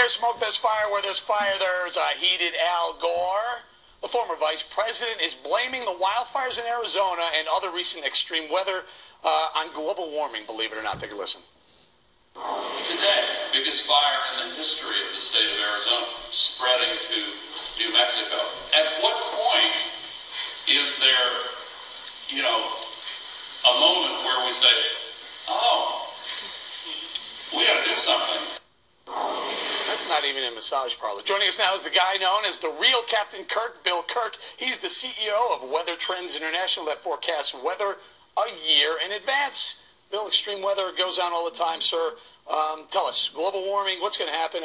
there's smoke, there's fire. Where there's fire, there's a heated Al Gore. The former vice president is blaming the wildfires in Arizona and other recent extreme weather on global warming, believe it or not. Take a listen. Today, biggest fire in the history of the state of Arizona, spreading to New Mexico. At what point is there, a moment where we say, oh, we got to do something? That's not even a massage parlor. Joining us now is the guy known as the real Captain Kirk, Bill Kirk. He's the CEO of Weather Trends International that forecasts weather a year in advance. Bill, extreme weather goes on all the time, sir. Tell us, global warming, what's going to happen?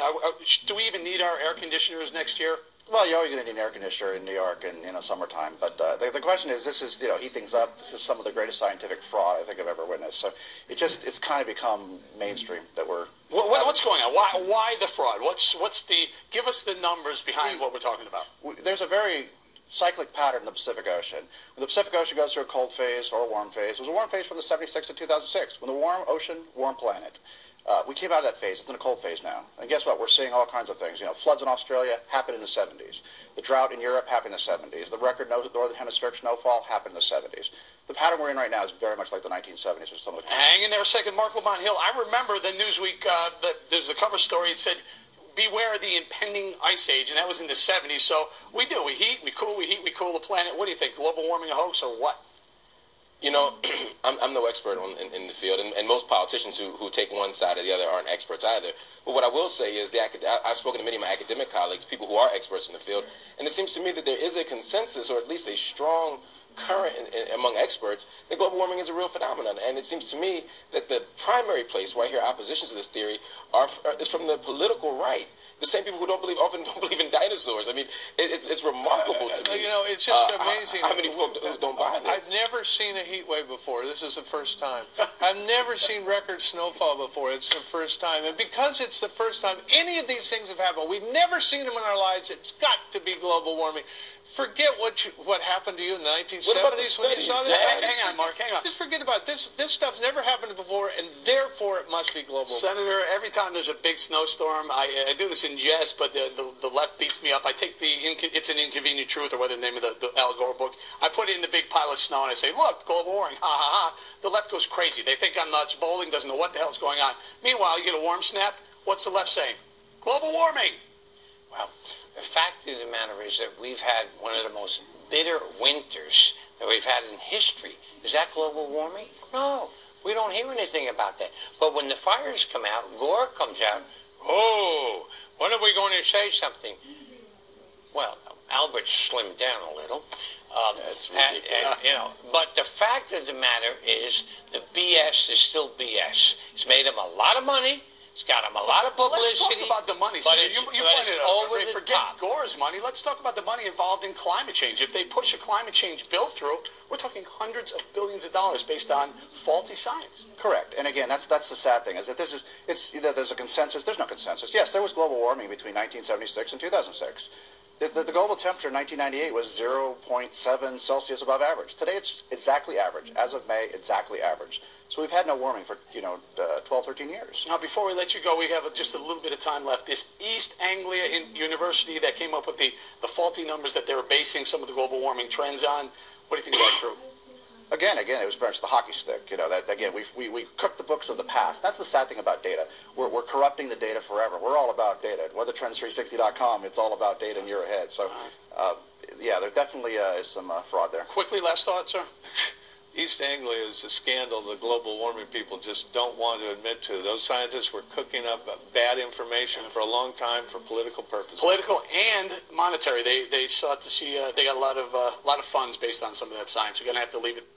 Do we even need our air conditioners next year? Well, you're always going to need an air conditioner in New York in summertime. But the question is, this is, heat things up. This is some of the greatest scientific fraud I think I've ever witnessed. So it's kind of become mainstream that we're... What's going on? Why the fraud? Give us the numbers behind what we're talking about. There's a very cyclic pattern in the Pacific Ocean. When the Pacific Ocean goes through a cold phase or a warm phase, it was a warm phase from the 76 to 2006. When the warm ocean, warm planet. We came out of that phase. It's in a cold phase now. And guess what? We're seeing all kinds of things. Floods in Australia happened in the 70s. The drought in Europe happened in the 70s. The record Northern Hemisphere snowfall happened in the 70s. The pattern we're in right now is very much like the 1970s. With some of the Hang in there a second, Mark Lamont Hill. I remember the Newsweek, there's a cover story. It said, beware of the impending ice age, and that was in the 70s. So we do. We heat, we cool, we heat, we cool the planet. What do you think? Global warming a hoax or what? I'm no expert in the field, and most politicians who take one side or the other aren't experts either. But what I will say is I've spoken to many of my academic colleagues, people who are experts in the field, and it seems to me that there is a consensus, or at least a strong current among experts, that global warming is a real phenomenon. And it seems to me that the primary place where I hear oppositions to this theory is from the political right. The same people who often don't believe in dinosaurs. I mean, it's remarkable to me. It's just amazing. How many folk don't buy this? I've never seen a heat wave before. This is the first time. I've never seen record snowfall before. It's the first time. And because it's the first time any of these things have happened, we've never seen them in our lives. It's got to be global warming. Forget what happened to you in the 1970s when you saw this. Hang on, Mark, hang on. Just forget about this. This stuff's never happened before, and therefore it must be global. Senator, every time there's a big snowstorm, I do this in jest, but the left beats me up. I take It's an Inconvenient Truth, or whatever the name of the Al Gore book. I put it in the big pile of snow, and I say, look, global warming, ha, ha, ha. The left goes crazy. They think I'm nuts. Bolling doesn't know what the hell's going on. Meanwhile, you get a warm snap. What's the left saying? Global warming. Well, the fact of the matter is that we've had one of the most bitter winters that we've had in history. Is that global warming? No, we don't hear anything about that. But when the fires come out, Gore comes out, oh, when are we going to say something? Well, Albert slimmed down a little. That's ridiculous. But the fact of the matter is the BS is still BS. It's made him a lot of money. It's got him a lot of publicity. Let's talk about the money. But you pointed out, over the forget top. Gore's money. Let's talk about the money involved in climate change. If they push a climate change bill through, we're talking hundreds of billions of dollars based on faulty science. Correct. And again, that's the sad thing, is that there's a consensus. There's no consensus. Yes, there was global warming between 1976 and 2006. The global temperature in 1998 was 0.7 Celsius above average. Today it's exactly average. As of May, exactly average. So we've had no warming for 12, 13 years. Now, before we let you go, we have just a little bit of time left. This East Anglia University that came up with the faulty numbers that they were basing some of the global warming trends on. What do you think of that group? Again, it was very much the hockey stick. That again, we cooked the books of the past. That's the sad thing about data. We're corrupting the data forever. We're all about data. WeatherTrends360.com. It's all about data, and you're ahead. So, yeah, there definitely is some fraud there. Quickly, last thought, sir. East Anglia is a scandal the global warming people just don't want to admit to. Those scientists were cooking up bad information for a long time for political purposes. Political and monetary. They sought to see. They got a lot of funds based on some of that science. We're going to have to leave it.